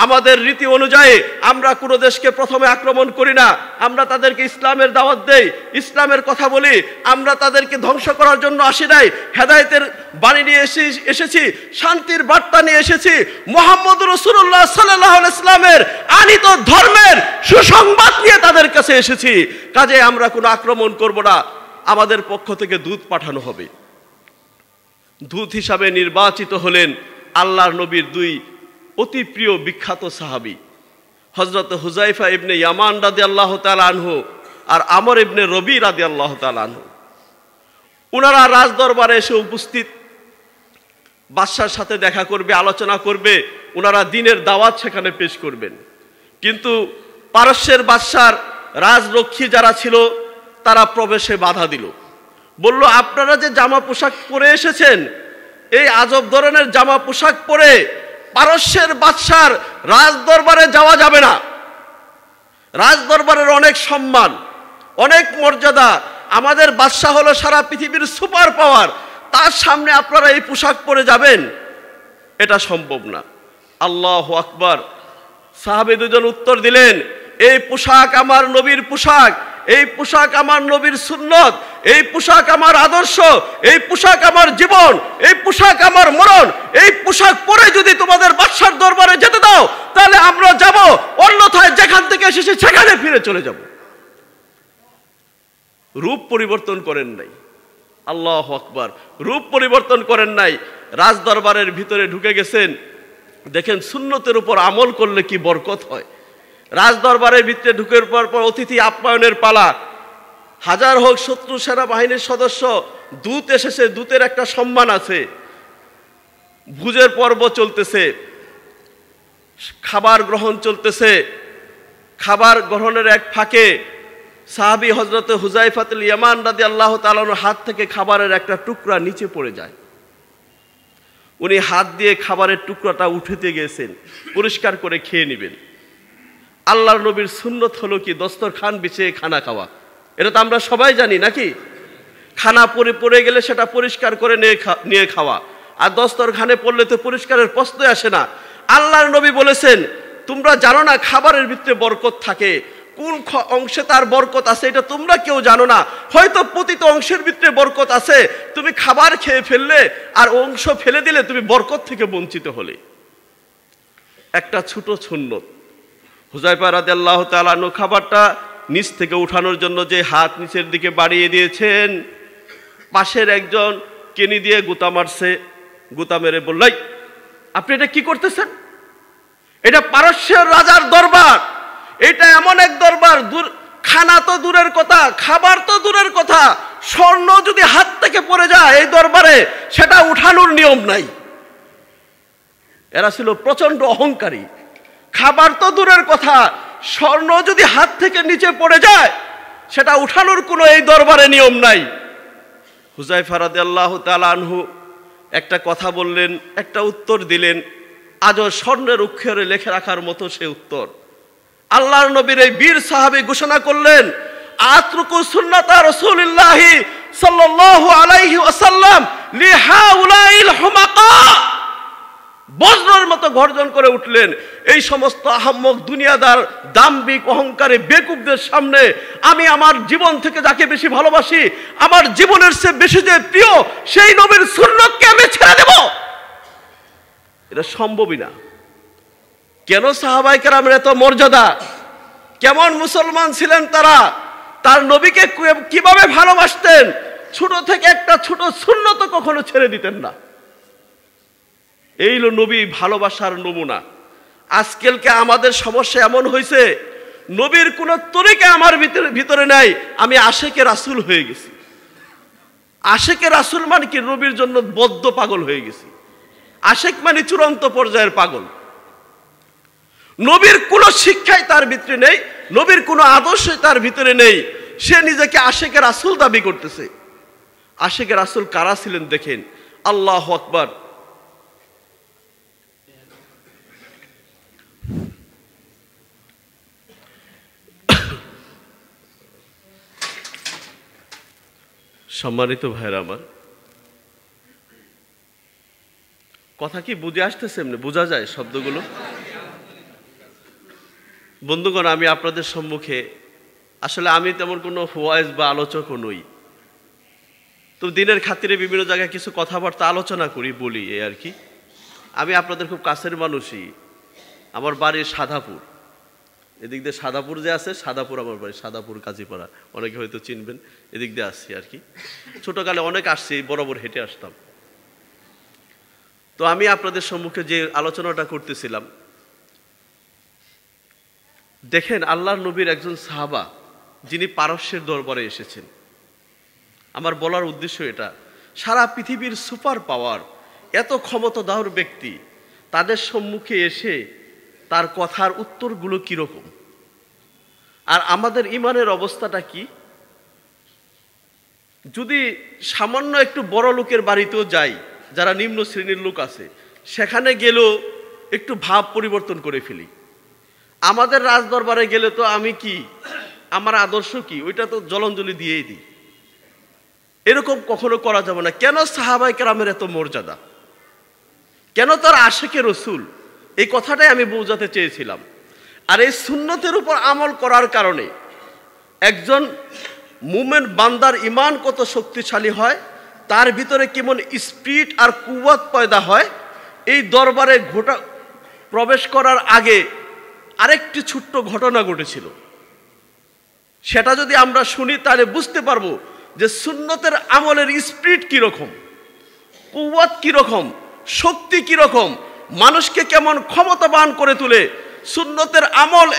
Speaker 2: আমাদের রীতি অনুযায়ী আমরা কোনো দেশকে প্রথমে আক্রমণ করি না, আমরা তাদেরকে ইসলামের দাওয়াত দেই, ইসলামের কথা বলি, আমরা তাদেরকে ধ্বংস করার জন্য আসি নাই, হেদায়েতের বাণী নিয়ে এসেছি, শান্তির বার্তা নিয়ে এসেছি, মুহাম্মদ রাসূলুল্লাহ সাল্লাল্লাহু আলাইহি ওয়াসাল্লামের আনিত ধর্মের সুসংবাদ নিয়ে তাদের কাছে এসেছি, কাজে আমরা কোনো আক্রমণ করব না, আমাদের পক্ষ থেকে দূত পাঠানো হবে। দূত হিসাবে নির্বাচিত হলেন আল্লাহর নবীর দুই অতি প্রিয় বিখ্যাত সাহাবী, হযরত হুযায়ফা ইবনে ইয়ামান রাদিয়াল্লাহু তাআলা আনহু আর আমর ইবনে রবি রাদিয়াল্লাহু তাআলা আনহু। ওনারা রাজদরবারে এসে উপস্থিত, বাদশার সাথে দেখা করবে, আলোচনা করবে, ওনারা দ্বীনের দাওয়াত সেখানে পেশ করবেন। কিন্তু পারস্যের বাদশার রাজরক্ষী যারা ছিল তারা প্রবেশে বাধা দিল, বলল, আপনারা যে জামা পোশাক পরে এসেছেন, এই আজব ধরনের জামা পোশাক পরে পারস্যের বাদশার রাজদরবারে যাওয়া যাবে না। রাজদরবারের অনেক সম্মান, অনেক মর্যাদা, আমাদের বাদশা হলো সারা পৃথিবীর সুপার পাওয়ার, তার সামনে আপনারা এই পোশাক পরে যাবেন, এটা সম্ভব না। আল্লাহু আকবার। সাহাবী দুজন উত্তর দিলেন, এই পোশাক আমার নবীর পোশাক, এই পোশাক আমার নবীর সুন্নত, এই পোশাক আমার আদর্শ, এই পোশাক আমার জীবন, এই পোশাক আমার মরণ, এই পোশাক পরে যদি তোমাদের বাদশার দরবারে যেতে দাও তাহলে আমরা যাব, অন্যথায় যেখান থেকে এসেছি সেখানে ফিরে চলে যাব। রূপ পরিবর্তন করেন নাই। আল্লাহু আকবার। রূপ পরিবর্তন করেন নাই। রাজদরবারের ভিতরে ঢুকে গেছেন, দেখেন সুন্নতের উপর আমল করলে কি বরকত হয়। রাজদরবারের ভিতরে ঢুকের পর অতিথি আপ্যায়নের পালা। হাজার হোক শত্রু সেনাবাহিনীর সদস্য, দূত এসেছে, দূতের একটা সম্মান আছে। ভোজের পর্ব চলতেছে, খাবার গ্রহণ চলতেছে। খাবার গ্রহণের এক ফাঁকে সাহাবী হযরত হুযায়ফাতুল ইয়ামান রাদিয়াল্লাহু তাআলার হাত থেকে খাবারের একটা টুকরা নিচে পড়ে যায়। উনি হাত দিয়ে খাবারের টুকরাটা উঠাতে গেছেন, পরিষ্কার করে খেয়ে নেবেন। আল্লাহর নবীর সুন্নত হলো কি দস্তরখান বিছিয়ে খানা খাওয়া, এটা তো আমরা সবাই জানি নাকি। খানা পড়ে গেলে সেটা পরিষ্কার করে নিয়ে খাওয়া, আর দস্তরখানে পড়লে তো পরিষ্কারের প্রশ্নই আসে না। আল্লাহর নবী বলেছেন, তোমরা জানো না খাবারের ভিতরে বরকত থাকে, কোন অংশে তার বরকত আছে এটা তোমরা কেউ জানো না। হয়তো প্রতিটা অংশের ভিতরে বরকত আছে, তুমি খাবার খেয়ে ফেললে আর অংশ ফেলে দিলে তুমি বরকত থেকে বঞ্চিত হলে। একটা ছোট সুন্নত। হুযায়ফা রাদিয়াল্লাহু তাআলা আনহু খাবারটা নিচ থেকে উঠানোর জন্য যে হাত নিচের দিকে বাড়িয়ে দিয়েছেন, পাশের একজন কেনি দিয়ে গুতা মারছে। গুতা মেরে বলল, আপনি এটা কি করতেছেন? এটা পারস্যের রাজার দরবার, এটা এমন এক দরবার, খানা তো দূরের কথা, খাবার তো দূরের কথা, স্বর্ণ যদি হাত থেকে পড়ে যায় এই দরবারে সেটা উঠানোর নিয়ম নাই। এরা ছিল প্রচন্ড অহংকারী। খাবার তো দূরের কথা, স্বর্ণ যদি হাত থেকে নিচে পড়ে যায় সেটা উঠানোর কোনো এই দরবারে নিয়ম নাই। হুযায়ফা রাদিয়াল্লাহু তাআলা আনহু একটা কথা বললেন, একটা উত্তর দিলেন, আজও স্বর্ণের অক্ষরে লিখে রাখার মতো সে উত্তর। আল্লাহর নবীর এই বীর সাহাবী ঘোষণা করলেন, আতরুকু সুন্নাতা রাসূলিল্লাহি সাল্লাল্লাহু আলাইহি ওয়াসাল্লাম লিহাউলাইল হুমাকা। বজ্রের মতো গর্জন করে উঠলেন, এই সমস্ত আহাম্মক দুনিয়াদার দাম্ভিক অহংকারী বেকুবদের সামনে আমি আমার জীবন থেকে যাকে বেশি ভালোবাসি, আমার জীবনের চেয়ে বেশি যে প্রিয় সেই নবীর সুন্নতকে আমি ছেড়ে দেব? এটা সম্ভবই না। কেন সাহাবায়ে কেরামের এত মর্যাদা? কেমন মুসলমান ছিলেন তারা? তার নবীকে কিভাবে ভালোবাসতেন? ছোট থেকে একটা ছোট সুন্নত কখনো ছেড়ে দিতেন না। এই হলো নবী ভালোবাসার নমুনা। আজকালকে আমাদের সমস্যা এমন হয়েছে, নবীর কোন তরিকা আমার ভিতরে নাই, আমি আশেকে রাসূল হয়ে গেছি। আশেকে রাসূল মানে কি? নবীর জন্য বদ্ধ পাগল হয়ে গেছি। আশেক মানে চূড়ান্ত পর্যায়ের পাগল। নবীর কোন শিক্ষাই তার ভিতরে নেই, নবীর কোন আদর্শই তার ভিতরে নেই, সে নিজেকে আশেকে রাসূল দাবি করতেছে। আশেকে রাসূল কারা ছিলেন দেখেন। আল্লাহু আকবার। সম্মানিত ভাইরা আমার, কথা কি বুঝে আসতেছে? এমনি বোঝা যায় শব্দগুলো? বন্ধুগণ, আমি আপনাদের সম্মুখে আসলে আমি তেমন কোনো ওয়াইজ বা আলোচকও নই, তো দিনের খাতিরে বিভিন্ন জায়গায় কিছু কথাবার্তা আলোচনা করি, বলি, এই আর কি। আমি আপনাদের খুব কাছের মানুষই। আমার বাড়ি সাদাপুর, এদিক দিয়ে সাদাপুর যে আছে, সাদাপুর আমার বাড়ি, সাদাপুর কাজীপাড়া, অনেকে হয়তো চিনবেন। এদিক দিয়ে আসছি আর কি। ছোটকালে অনেক আসছি, বরাবর হেঁটে আসতাম। তো আমি আপনাদের সম্মুখে যে আলোচনাটা করতেছিলাম, দেখেন আল্লাহর নবীর একজন সাহাবা যিনি পারস্যের দরবারে এসেছেন। আমার বলার উদ্দেশ্য এটা, সারা পৃথিবীর সুপার পাওয়ার, এত ক্ষমতাধর ব্যক্তি, তাদের সম্মুখে এসে তার কথার উত্তরগুলো কীরকম, আর আমাদের ইমানের অবস্থাটা কি? যদি সামান্য একটু বড় লোকের বাড়িতেও যাই, যারা নিম্ন শ্রেণীর লোক আছে, সেখানে গেলেও একটু ভাব পরিবর্তন করে ফেলি। আমাদের রাজদরবারে গেলে তো আমি কি, আমার আদর্শ কি, ওইটা তো জলাঞ্জলি দিয়েই দিই। এরকম কখনো করা যাবে না। কেন সাহাবায়ে কেরামের এত মর্যাদা, কেন তার আশিকে রসুল, এই কথাটাই আমি বোঝাতে চেয়েছিলাম। আর এই সুন্নতের উপর আমল করার কারণে একজন মুমিন বান্দার ইমান কত শক্তিশালী হয়, তার ভিতরে কেমন স্পিরিট আর কুওয়াত পয়দা হয়। এই দরবারে প্রবেশ করার আগে আরেকটি ছোট্ট ঘটনা ঘটেছিল, সেটা যদি আমরা শুনি তাহলে বুঝতে পারবো যে সুন্নতের আমলের স্পিরিট কিরকম, কুওয়াত কিরকম, শক্তি কিরকম, মানুষকে কেমন ক্ষমতাবান করে তোলে। সুন্নতের আমল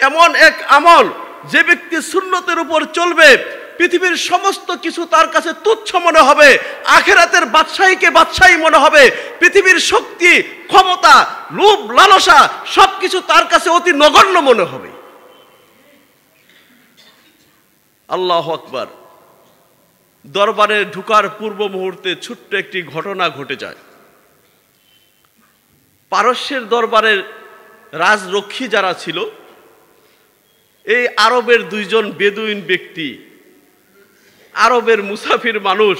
Speaker 2: এমন এক আমল, যে ব্যক্তি সুন্নতের উপর চলবে, পৃথিবীর সমস্ত কিছু তার কাছে তুচ্ছ মনে হবে, আখিরাতের বাদশাহীকে বাদশাহী মনে হবে, পৃথিবীর শক্তি, ক্ষমতা, লোভ, লালসা সবকিছু তার কাছে অতি নগণ্য মনে হবে। আল্লাহু আকবার। দরবারে ঢুকার পূর্ব মুহূর্তে ছোট্ট একটি ঘটনা ঘটে যায়। পারস্যের দরবারের রাজরক্ষী যারা ছিল, এই আরবের দুইজন বেদুইন ব্যক্তি, আরবের মুসাফির মানুষ,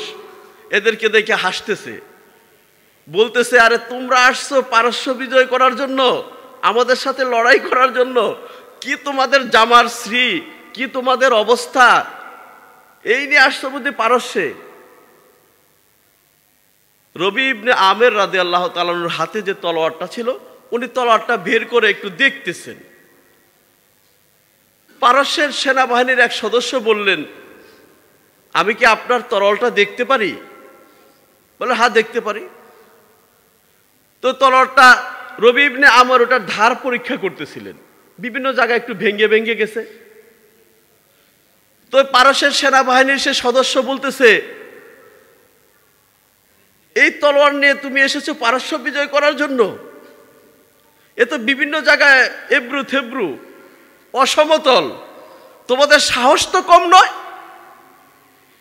Speaker 2: এদেরকে দেখে হাসতেছে, বলতেছে, আরে তোমরা আসছো পারস্য বিজয় করার জন্য, আমাদের সাথে লড়াই করার জন্য? কি তোমাদের জামার শ্রী, কি তোমাদের অবস্থা, এই নিয়ে আসছো বুঝি পারস্যে? রবি ইবনে আমের রাদিয়াল্লাহু তাআলা আনহুর হাতে যে তলোয়ারটা ছিল, উনি তলোয়ারটা বের করে একটু দেখতেছেন। পারস্যের সেনাবাহিনীর এক সদস্য বললেন, আমি কি আপনার তলোয়ারটা দেখতে পারি? বলে, হ্যাঁ দেখতে পারি। তো তলোয়ারটা রবি ইবনে আমর ওটার ধার পরীক্ষা করতেছিলেন, বিভিন্ন জায়গায় একটু ভেঙে ভেঙে গেছে। তো পারস্যের সেনাবাহিনীর সে সদস্য বলতেছে, এই তলোয়ার নিয়ে তুমি এসেছো পারস্য বিজয় করার জন্য? এ তো বিভিন্ন জায়গায় এবড়ো থেবড়ো, অসমতল, তোমাদের সাহস তো কম নয়।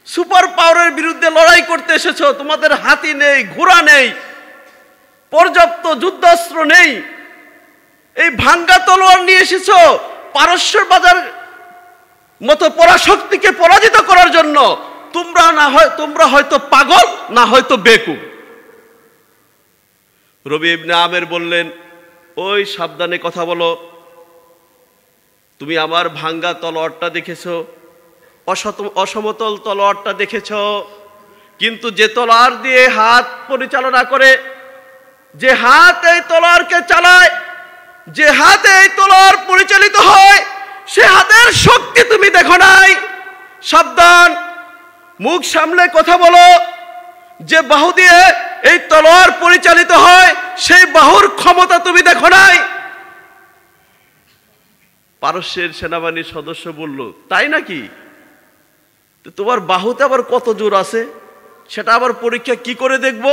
Speaker 2: সুপার পাওয়ারের বিরুদ্ধে লড়াই করতে এসেছো, তোমাদের হাতি নেই, ঘোড়া নেই, পর্যাপ্ত যুদ্ধাস্ত্র নেই, এই ভাঙ্গা তলোয়ার নিয়ে এসেছো পারস্য বাজার মতো পরাশক্তিকে পরাজিত করার জন্য। তোমরা হয়তো পাগল, না হয়তো বেকুব। রবি ইবনে আমের বললেন, ওই সাবধানে কথা বলো, তুমি আমার ভাঙ্গা তলোয়ারটা দেখেছো, অসমতল তলোয়ারটা দেখেছো, কিন্তু যে তলোয়ার দিয়ে হাত পরিচালনা করে, যে হাত এই তলোয়ারকে চালায়, যে হাতে এই তলোয়ার পরিচালিত হয়, সে হাতের শক্তি তুমি দেখো নাই। সাবধান, মুখ সামলে কথা বলো। যে বাহু দিয়ে এই তলোয়ার পরিচালিত হয়, সেই বাহুর ক্ষমতা তুমি দেখো নাই। পারস্যের সেনাবাহিনীর সদস্য বলল, তাই নাকি? তোমার বাহুতে আবার কত জোর আছে, সেটা আবার পরীক্ষা কি করে দেখব?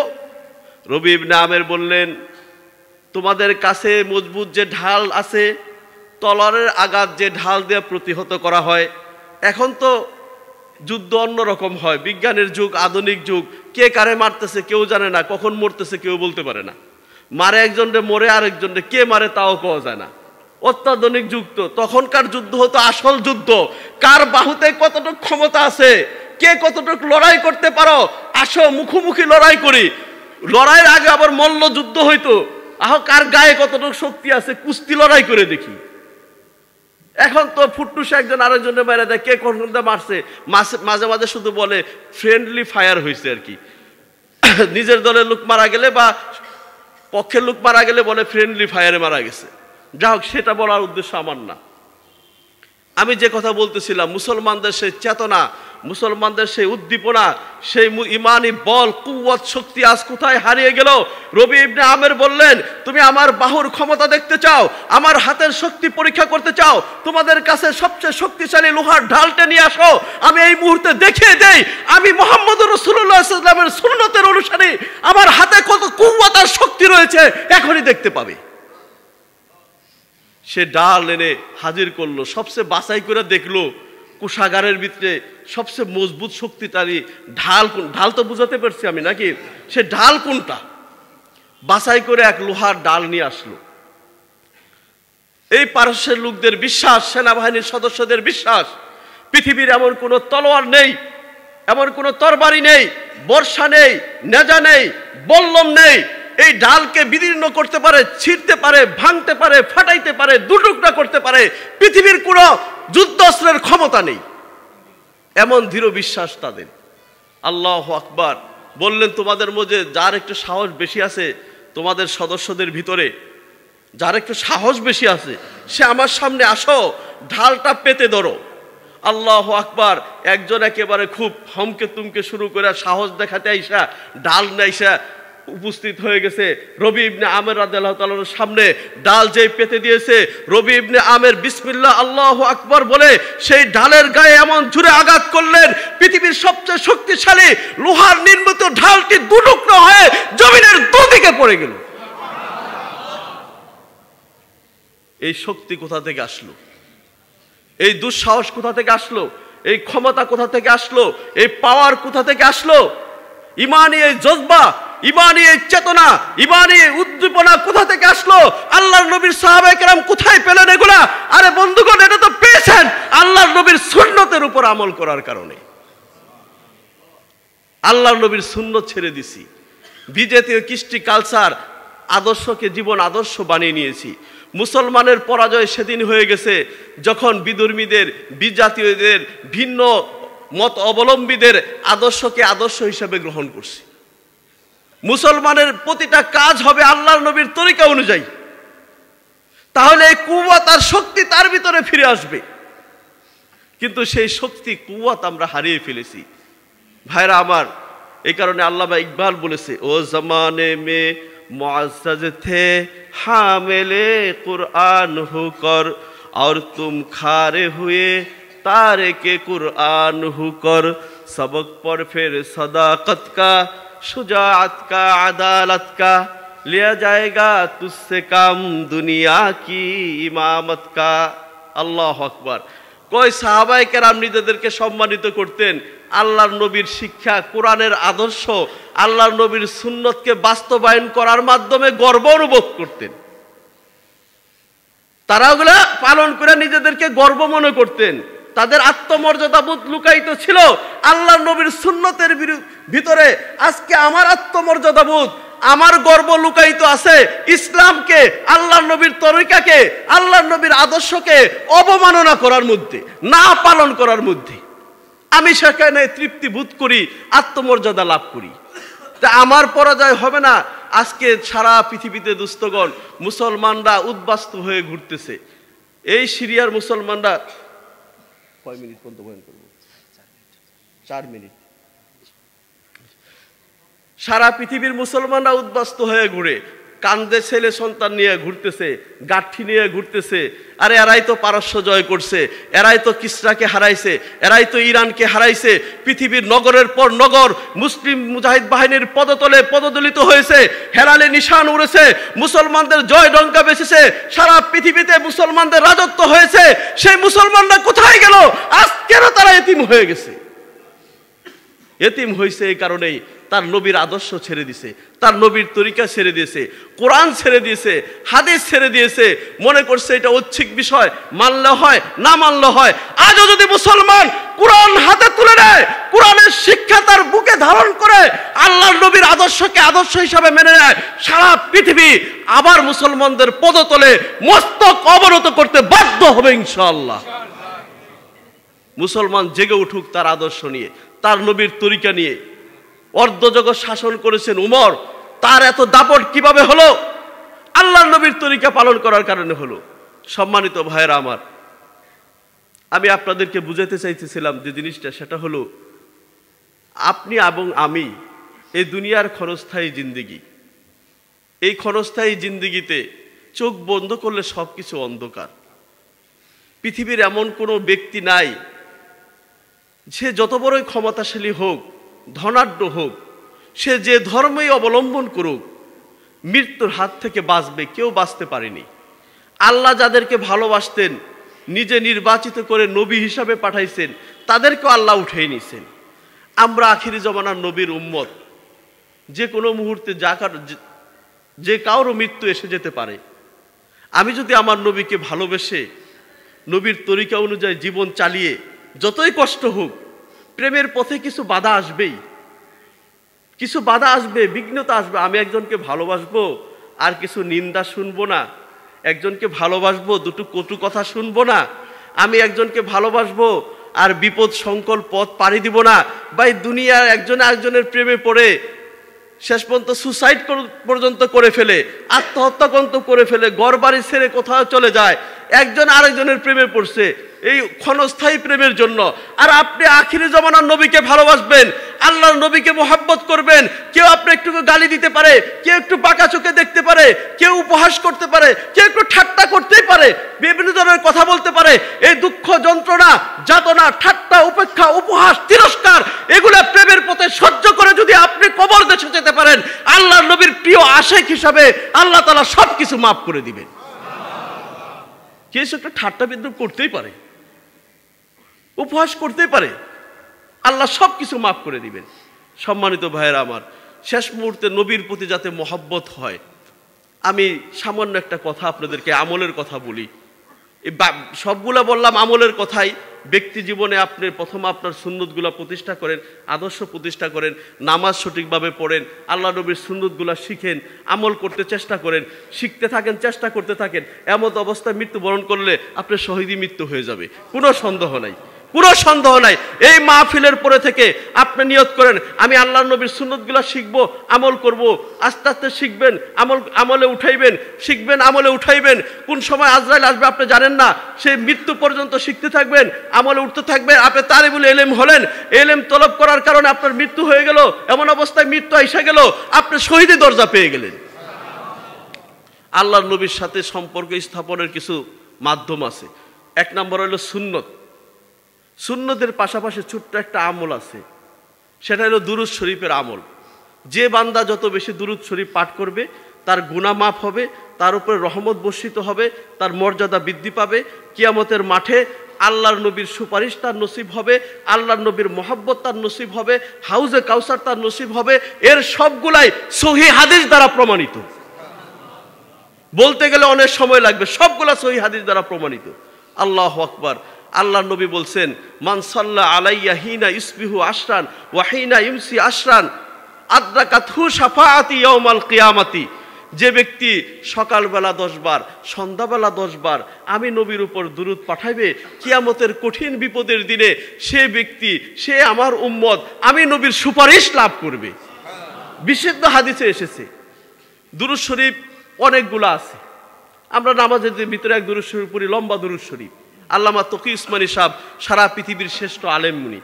Speaker 2: রবি ইবনে আমের বললেন, তোমাদের কাছে মজবুত যে ঢাল আছে, তলোয়ারের আঘাত যে ঢাল দিয়ে প্রতিহত করা হয়, এখন তো যুদ্ধ অন্যরকম হয়, বিজ্ঞানের যুগ, আধুনিক যুগ, কে কারে মারতেছে কেউ জানে না, কখন মরতেছে কেউ বলতে পারে না, মারে একজনরে মরে আরেকজনরে কে মারে তাও পাওয়া যায় না। অত্যাধুনিক যুগ তো, তখনকার যুদ্ধ হতো আসল যুদ্ধ, কার বাহুতে কতটুকু ক্ষমতা আছে, কে কতটুকু লড়াই করতে পারো, আসো মুখোমুখি লড়াই করি। লড়াইয়ের আগে আবার মল্ল যুদ্ধ হইতো, কার গায়ে কতটুকু শক্তি আছে কুস্তি লড়াই করে দেখি। এখন তো ফুটটুসে একজন আরেকজনে মেরে দেয়, কে কোনটা মারছে, মাঝে মাঝে শুধু বলে ফ্রেন্ডলি ফায়ার হয়েছে আর কি। নিজের দলের লোক মারা গেলে বা পক্ষের লোক মারা গেলে বলে ফ্রেন্ডলি ফায়ারে মারা গেছে। যা হোক, সেটা বলার উদ্দেশ্য আমার না। আমি যে কথা বলতেছিলাম, মুসলমানদের সেই চেতনা, মুসলমানদের সেই উদ্দীপনা, সেই ইমানি বল, কুওয়াত, শক্তি আজ কোথায় হারিয়ে গেল। রবি ইবনে আমের বললেন, তুমি আমার বাহুর ক্ষমতা দেখতে চাও, আমার হাতের শক্তি পরীক্ষা করতে চাও, তোমাদের কাছে সবচেয়ে শক্তিশালী লোহার ঢালটা নিয়ে আসো, আমি এই মুহূর্তে দেখিয়ে দেই আমি মুহাম্মদুর রাসূলুল্লাহ সাল্লাল্লাহু আলাইহি ওয়াসাল্লামের সুন্নতের অনুসারী, আমার হাতে কত কুওয়াত আর শক্তি রয়েছে, এখনই দেখতে পাবে। সে ডাল এনে হাজির করলো, সবচেয়ে বাছাই করে দেখলো কোষাগারের ভিতরে সবচেয়ে মজবুত শক্তিশালী ঢাল কোন, ঢাল তো বুঝাতে পারছি আমি নাকি, সে ঢাল কোনটা বাছাই করে এক লোহার ডাল নিয়ে আসলো। এই পারস্যের লোকদের বিশ্বাস, সেনাবাহিনীর সদস্যদের বিশ্বাস, পৃথিবীর এমন কোনো তলোয়ার নেই, এমন কোনো তরবারি নেই, বর্ষা নেই, নেজা নেই, বল্লম নেই, এই ডালকে বিদীর্ণ করতে পারে, ছিঁড়তে পারে, ভাঙতে পারে, ফাটাইতে পারে, দুটুকরা করতে পারে। পৃথিবীর কোনো যুদ্ধাস্ত্রের ক্ষমতা নেই, এমন দৃঢ় বিশ্বাস তাদের। আল্লাহু আকবার। বললেন, তোমাদের মধ্যে যার একটু সাহস বেশি আছে, তোমাদের সদস্যদের ভিতরে যার একটু সাহস বেশি আছে, সে আমার সামনে আসো, ঢালটা পেতে ধরো। আল্লাহু আকবার। একজন একেবারে খুব হমকে তুমকে শুরু করে সাহস দেখাতে আইসা ডাল নাইসা উপস্থিত হয়ে গেছে রবি ইবনে আমের রাদিয়াল্লাহু তাআলার সামনে। ডাল যেই পেতে দিয়েছে, রবি ইবনে আমের বিসমিল্লাহ আল্লাহু আকবার বলে সেই ডালের গায়ে এমন জোরে আঘাত করলেন, পৃথিবীর সবচেয়ে শক্তিশালী লোহার নির্মিত ঢালটি দুটুকরা হয়ে জমিনের দুদিকে পড়ে গেল। এই শক্তি কোথা থেকে আসলো? এই দুঃসাহস কোথা থেকে আসলো? এই ক্ষমতা কোথা থেকে আসলো? এই পাওয়ার কোথা থেকে আসলো? ইমানি এই জজবা, ইমানি এই চেতনা, ইমানি উদ্দীপনা কোথা থেকে আসলো? আল্লাহর নবীর সাহাবায়ে কেরাম কোথায় পেলেন এগুলা? আরে বন্ধুগণ, এটা তো পেয়েছেন আল্লাহর নবীর সুন্নতের উপর আমল করার কারণে। আল্লাহর নবীর সুন্নত ছেড়ে দিছি, বিজাতীয় কৃষ্টি কালচার আদর্শকে জীবন আদর্শ বানিয়ে নিয়েছি। মুসলমানের পরাজয় সেদিন হয়ে গেছে যখন বিধর্মীদের, বিজাতীয়দের, ভিন্ন মত অবলম্বীদের আদর্শকে আদর্শ হিসেবে গ্রহণ করছি। মুসলমানের প্রতিটা কাজ হবে আল্লাহর নবীর তরিকা অনুযায়ী, তাহলে এই কুওয়াত আর শক্তি তার ভিতরে ফিরে আসবে। কিন্তু সেই শক্তি কুওয়াত আমরা হারিয়ে ফেলেছি ভাইরা আমার। এই কারণে আল্লামা ইকবাল বলেছে, ও জমানে মে মুআজ্জাজ থে হামিলে কুরআন হুকর, और तुम खारे हुए तारे के कुरआन हुकर, सबक पर फिर सदाकत का, शुजाअत का, अदालत का, लिया जाएगा तुझसे काम दुनिया की इमामत का। আল্লাহু আকবার। কই সাহাবায়ে কেরাম নিজেদেরকে সম্মানিত করতেন আল্লাহর নবীর শিক্ষা, কোরআনের আদর্শ, আল্লাহর নবীর সুন্নতকে বাস্তবায়ন করার মাধ্যমে গর্ব অনুভব করতেন। তারা ওগুলা পালন করে নিজেদেরকে গর্ব মনে করতেন। তাদের আত্মমর্যাদাবোধ লুকায়িত ছিল আল্লাহর নবীর সুন্নতের ভিতরে। আজকে আমার আত্মমর্যাদাবোধ, আমার গর্ব লুকায়িত আছে ইসলামকে, আল্লাহর নবীর তরিকাকে, আল্লাহর নবীর আদর্শকে অবমাননা করার মধ্যে, না পালন করার মধ্যে। আমি সেখানে তৃপ্তি বোধ করি, আত্মমর্যাদা লাভ করি। তা আমার পরাজয় হবে না। আজকে সারা পৃথিবীতে দুস্থগণ মুসলমানরা উদ্বাস্তু হয়ে ঘুরতেছে। এই সিরিয়ার মুসলমানরা, কয় মিনিট পর্যন্ত বয়ান করব? 4 মিনিট। সারা পৃথিবীর মুসলমানরা উদ্বাস্তু হয়ে ঘুরে, কান্দে ছেলে সন্তান নিয়ে ঘুরতেছে, গাঠি নিয়ে ঘুরতেছে। আরে এরাই তো পারস্য জয় করছে, এরাই তো কিসরাকে হারাইছে, এরাই তো ইরানকে হারাইছে। পৃথিবীর নগরের পর নগর মুসলিম মুজাহিদ বাহিনীর পদতলে পদদলিত হয়েছে, হেলালে নিশান উড়েছে, মুসলমানদের জয় ডঙ্কা বেঁচেছে, সারা পৃথিবীতে মুসলমানদের রাজত্ব হয়েছে। সেই মুসলমানরা কোথায় গেল? আজকেরও তারা এতিম হয়ে গেছে। এতিম হয়েছে এই কারণেই তার নবীর আদর্শ ছেড়ে দিয়েছে, তার নবীর তরিকা ছেড়ে দিয়েছে, কোরআন ছেড়ে দিয়েছে, হাদিস ছেড়ে দিয়েছে, মনে করছে এটা ঐচ্ছিক বিষয়, মানলে হয় না মানলে হয়। আজও যদি মুসলমান কোরআন হাতে তুলে নেয়, কোরআনের শিক্ষা তার বুকে ধারণ করে আল্লাহর নবীর আদর্শকে আদর্শ হিসাবে মেনে নেয়, সারা পৃথিবী আবার মুসলমানদের পদতলে মস্তক অবনত করতে বাধ্য হবে ইনশাআল্লাহ। মুসলমান জেগে উঠুক তার আদর্শ নিয়ে, তার নবীর তরিকা নিয়ে। অর্ধজগৎ শাসন করেছেন উমর, তার এত দাপট কিভাবে হলো? আল্লাহর নবীর তরিকা পালন করার কারণে হলো। সম্মানিত ভাইয়েরা আমার, আমি আপনাদেরকে বুঝাতে চাইতেছিলাম যে জিনিসটা, সেটা হলো আপনি এবং আমি এই দুনিয়ার ক্ষণস্থায়ী জিন্দেগি, এই ক্ষণস্থায়ী জিন্দেগিতে চোখ বন্ধ করলে সব কিছু অন্ধকার। পৃথিবীর এমন কোনো ব্যক্তি নাই, সে যত বড়ই ক্ষমতাশালী হোক, ধনাঢ্য হোক, সে যে ধর্মই অবলম্বন করুক, মৃত্যুর হাত থেকে বাঁচবে, কেউ বাঁচতে পারেনি। আল্লাহ যাদেরকে ভালোবাসতেন, নিজে নির্বাচিত করে নবী হিসাবে পাঠাইছেন, তাদেরকেও আল্লাহ উঠিয়ে নিছেন। আমরা আখিরি জমানার নবীর উম্মত, যে কোনো মুহূর্তে যে কারো মৃত্যু এসে যেতে পারে। আমি যদি আমার নবীকে ভালোবেসে নবীর তরিকা অনুযায়ী জীবন চালিয়ে, যতই কষ্ট হোক, প্রেমের পথে কিছু বাধা আসবেই, কিছু বাধা আসবে, বিঘ্নতা আসবে। আমি একজনকে ভালোবাসবো আর কিছু নিন্দা শুনবো না, একজনকে ভালোবাসবো দুটো কটু কথা শুনবো না, আমি একজনকে ভালোবাসবো আর বিপদ সংকল পথ পাড়ি দিব না। ভাই, দুনিয়ার একজন আরেকজনের প্রেমে পড়ে শেষ পর্যন্ত সুসাইড পর্যন্ত করে ফেলে, আত্মহত্যা পর্যন্ত করে ফেলে, ঘর বাড়ি ছেড়ে কোথাও চলে যায়, একজন আরেকজনের প্রেমে পড়ছে এই ক্ষণস্থায়ী প্রেমের জন্য। আর আপনি আখিরি জমানার নবীকে ভালোবাসবেন, আল্লাহর নবীকে মোহাব্বত করবেন। কেউ আপনি একটু গালি দিতে পারে, কেউ একটু বাঁকা চোখে দেখতে পারে, কেউ উপহাস করতে পারে, কেউ একটু ঠাট্টা করতেই পারে, বিভিন্ন ধরনের কথা বলতে পারে। এই দুঃখ, যন্ত্রণা, যাতনা, ঠাট্টা, উপেক্ষা, উপহাস, তিরস্কার, এগুলা প্রেমের পথে সহ্য করে যদি আপনি কবর দেশে যেতে পারেন, আল্লাহর নবীর প্রিয় আশিক হিসাবে আল্লাহ তাআলা সবকিছু মাফ করে দিবেন। কেউ একটা ঠাট্টা বিদ্রুপ করতেই পারে, উপহাস করতেই পারে, আল্লাহ সবকিছু মাফ করে দিবেন। সম্মানিত ভাইয়েরা আমার, শেষ মুহূর্তে নবীর প্রতি যাতে মহব্বত হয়, আমি সামান্য একটা কথা আপনাদেরকে আমলের কথা বলি। সবগুলা বললাম আমলের কথাই। ব্যক্তি জীবনে আপনি প্রথম আপনার সুন্নতগুলা প্রতিষ্ঠা করেন, আদর্শ প্রতিষ্ঠা করেন, নামাজ সঠিকভাবে পড়েন, আল্লাহ নবীর সুন্নতগুলা শিখেন, আমল করতে চেষ্টা করেন, শিখতে থাকেন, চেষ্টা করতে থাকেন। এমত অবস্থায় মৃত্যুবরণ করলে আপনার শহীদি মৃত্যু হয়ে যাবে, কোনো সন্দেহ নাই, কোনো সন্দেহ নাই। এই মাহফিলের পরে থেকে আপনি নিয়ত করেন, আমি আল্লাহর নবীর সুন্নতগুলা শিখবো, আমল করব। আস্তে আস্তে শিখবেন, আমলে উঠাইবেন, শিখবেন, আমলে উঠাইবেন। কোন সময় আজরাইল আসবে আপনি জানেন না, সেই মৃত্যু পর্যন্ত শিখতে থাকবেন, আমলে উঠতে থাকবেন। আপনি তালিবুল ইলম হলেন, ইলম তলব করার কারণে আপনার মৃত্যু হয়ে গেল, এমন অবস্থায় মৃত্যু এসে গেল, আপনি শহীদি দরজা পেয়ে গেলেন। আল্লাহর নবীর সাথে সম্পর্ক স্থাপনের কিছু মাধ্যম আছে। এক নম্বর হলো সুন্নত। সুন্নতের পাশাপাশি ছোট্ট একটা আমল আছে, সেটা হলো দুরূদ শরীফের আমল। যে বান্দা যত বেশি দুরূদ শরীফ পাঠ করবে, তার গুনাহ মাফ হবে, তার উপরে রহমত বর্ষিত হবে, তার মর্যাদা বৃদ্ধি পাবে। কিয়ামতের মাঠে আল্লাহর নবীর সুপারিশ তার নসিব হবে, আল্লাহর নবীর মহব্বত তার নসিব হবে, হাউজে কাউসার তার নসিব হবে। এর সবগুলাই সহিহ হাদিস দ্বারা প্রমাণিত। বলতে গেলে অনেক সময় লাগবে, সবগুলা সহিহ হাদিস দ্বারা প্রমাণিত। আল্লাহু আকবার। আল্লাহর নবী বলছেন, মান সাল্লা আলাইয়া হিনা ইসবিহু আশরান ওয়া হিনা ইমসি আশরান আদরাকাতহু শাফাআতি ইয়াউমাল কিয়ামাতি। যে ব্যক্তি সকালবেলা 10 বার, সন্ধ্যাবেলা 10 বার আমি নবীর উপর দুরূদ পাঠাইবে, কিয়ামতের কঠিন বিপদের দিনে সে ব্যক্তি, সে আমার উম্মত, আমি নবীর সুপারিশ লাভ করবে। বিশুদ্ধ হাদিসে এসেছে। দুরূদ শরীফ অনেকগুলো আছে। আমরা নামাজের ভিতরে এক দুরূদ শরীফ পড়ি, লম্বা দুরূদ শরীফ। আল্লামা তকি উসমানী সাহেব সারা পৃথিবীর শ্রেষ্ঠ আলেম মুনি,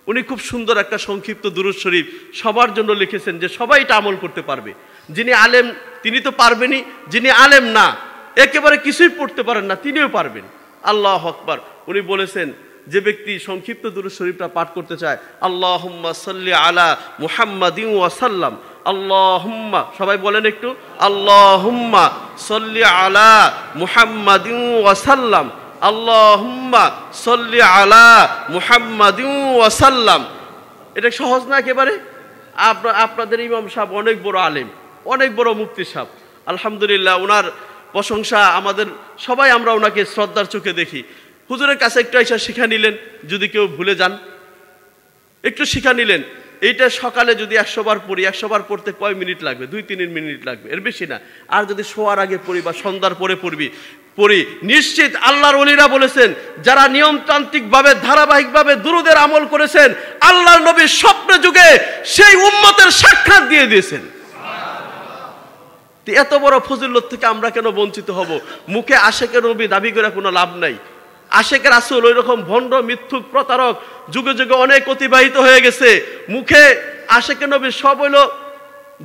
Speaker 2: উনি খুব সুন্দর একটা সংক্ষিপ্ত দুরূদ শরীফ সবার জন্য লিখেছেন, যে সবাই এটা আমল করতে পারবে। যিনি আলেম তিনি তো পারবেনই, যিনি আলেম না, একেবারে কিছুই পড়তে পারেন না, তিনিও পারবেন। আল্লাহু আকবার। উনি বলেছেন, যে ব্যক্তি সংক্ষিপ্ত দুরূদ শরীফটা পাঠ করতে চায়, আল্লাহুম্মা সাল্লি আলা মুহাম্মাদিন ওয়া সাল্লাম, আল্লাহুম্মা, সবাই বলেন একটু, আল্লাহুম্মা সাল্লি আলা মুহাম্মাদিন ওয়া সাল্লাম, আল্লাহুম্মা সাল্লি আলা মুহাম্মাদিন ওয়া সাল্লাম। এটা সহজ না একেবারে। আপনাদের ইমাম সাহেব অনেক বড় আলেম, অনেক বড় মুফতি সাহেব, আলহামদুলিল্লাহ, ওনার প্রশংসা আমাদের সবাই, আমরা ওনাকে শ্রদ্ধার চোখে দেখি। হুজুরের কাছে একটু এসে শিখা নিলেন, যদি কেউ ভুলে যান একটু শিখা নিলেন। এইটা সকালে যদি 100 বার পড়ি, 100 বার পড়তে কয় মিনিট লাগবে? 2-3 মিনিট লাগবে, এর বেশি না। আর যদি শোয়ার আগে পড়ি বা সন্ধ্যার পরে পড়ি, নিশ্চিত আল্লাহর ওলিরা বলেছেন, যারা নিয়মতান্ত্রিকভাবে ধারাবাহিকভাবে দুরূদের আমল করেছেন, আল্লাহর নবী স্বপ্ন যুগে সেই উম্মতের সাক্ষাৎ দিয়ে দিয়েছেন। এত বড় ফজিলত থেকে আমরা কেন বঞ্চিত হব? মুখে আশেকের নবী দাবি করে কোনো লাভ নাই। আশেকের রাসূল ওই রকম ভণ্ড, মিথ্যুক, প্রতারক যুগে যুগে অনেক অতিবাহিত হয়ে গেছে। মুখে আশেকের নবী সব হইল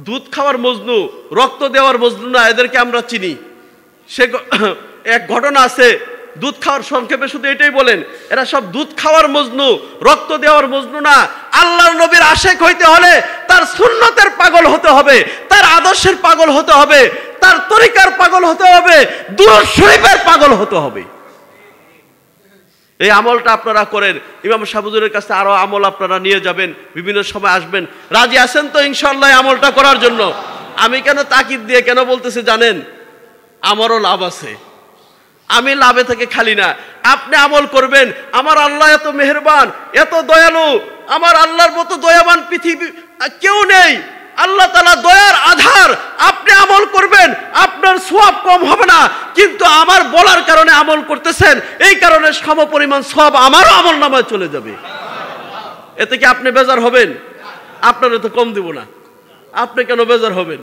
Speaker 2: দুধ খাওয়ার মজনু, রক্ত দেওয়ার মজনু না, এদেরকে আমরা চিনি। সে এক ঘটনা আছে, দুধ খাওয়ার, সংক্ষেপে শুধু এটাই বলেন, এরা সব দুধ খাওয়ার মজনু, রক্ত দেওয়ার মজনু না। আল্লাহর নবীর আশেক হইতে হলে তার সুন্নতের পাগল হতে হবে, তার আদর্শের পাগল হতে হবে, তার তরিকার পাগল হতে হবে, দুরূদ শরীফের পাগল হতে হবে। এই আমলটা আপনারা করেন। ইমাম সাহেব হুজুরের কাছে আরো আমল আপনারা নিয়ে যাবেন, বিভিন্ন সময় আসবেন। রাজি আছেন তো ইনশাআল্লাহ আমলটা করার জন্য? আমি কেন তাকিদ দিয়ে কেন বলতেছি জানেন? আমারও লাভ আছে, আমি লাভে থেকে খালি না। আপনি আমল করবেন, আমার আল্লাহ এত মেহেরবান, এত দয়ালু, আমার আল্লাহর মতো দয়াবান পৃথিবী কেউ নেই। আল্লাহ তাআলা দয়ার আধার। আপনি আমল করবেন, আপনার সওয়াব কম হবে না, কিন্তু আমার বলার কারণে আমল করতেছেন, এই কারণে সমপরিমাণ সওয়াব আমারও আমলনামায় চলে যাবে। এতে কি আপনি বেজার হবেন? আপনারা তো কম দিব না, আপনি কেন বেজার হবেন?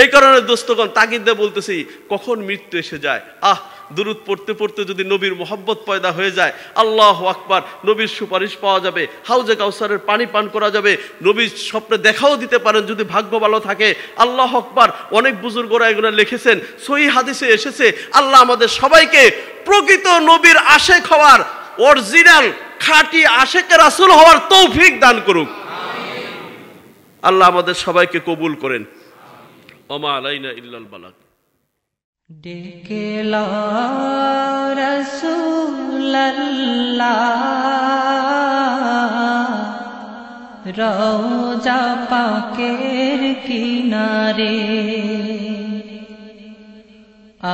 Speaker 2: এই কারণে দোস্তগণ তাকিদ দিয়ে বলতেছি, কখন মৃত্যু এসে যায়। দুরূদ পড়তে পড়তে যদি নবীর মোহাব্বত পয়দা হয়ে যায়, আল্লাহু আকবার, নবীর সুপারিশ পাওয়া যাবে, হাউজে কাউসারের পানি পান করা যাবে, নবীর স্বপ্নে দেখাও দিতে পারেন যদি ভাগ্য ভালো থাকে। আল্লাহু আকবার। অনেক বুজুর্গরা এগুলো লিখেছেন, সহিহ হাদিসে এসেছে। আল্লাহ আমাদের সবাইকে প্রকৃত নবীর আশেক হওয়ার, অরিজিনাল খাঁটি আশেকে রাসূল হওয়ার তৌফিক দান করুক। আল্লাহ আমাদের সবাইকে কবুল করেন। ওমা আলাইনা ইল্লাল বালাগ।
Speaker 1: ডেকে লা রাসূলুল্লাহ রওজা পাকের কিনারে,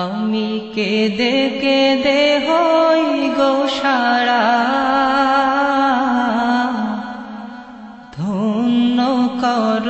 Speaker 1: আমি কেঁদে কেঁদে হই গো সারা, ধন্য কর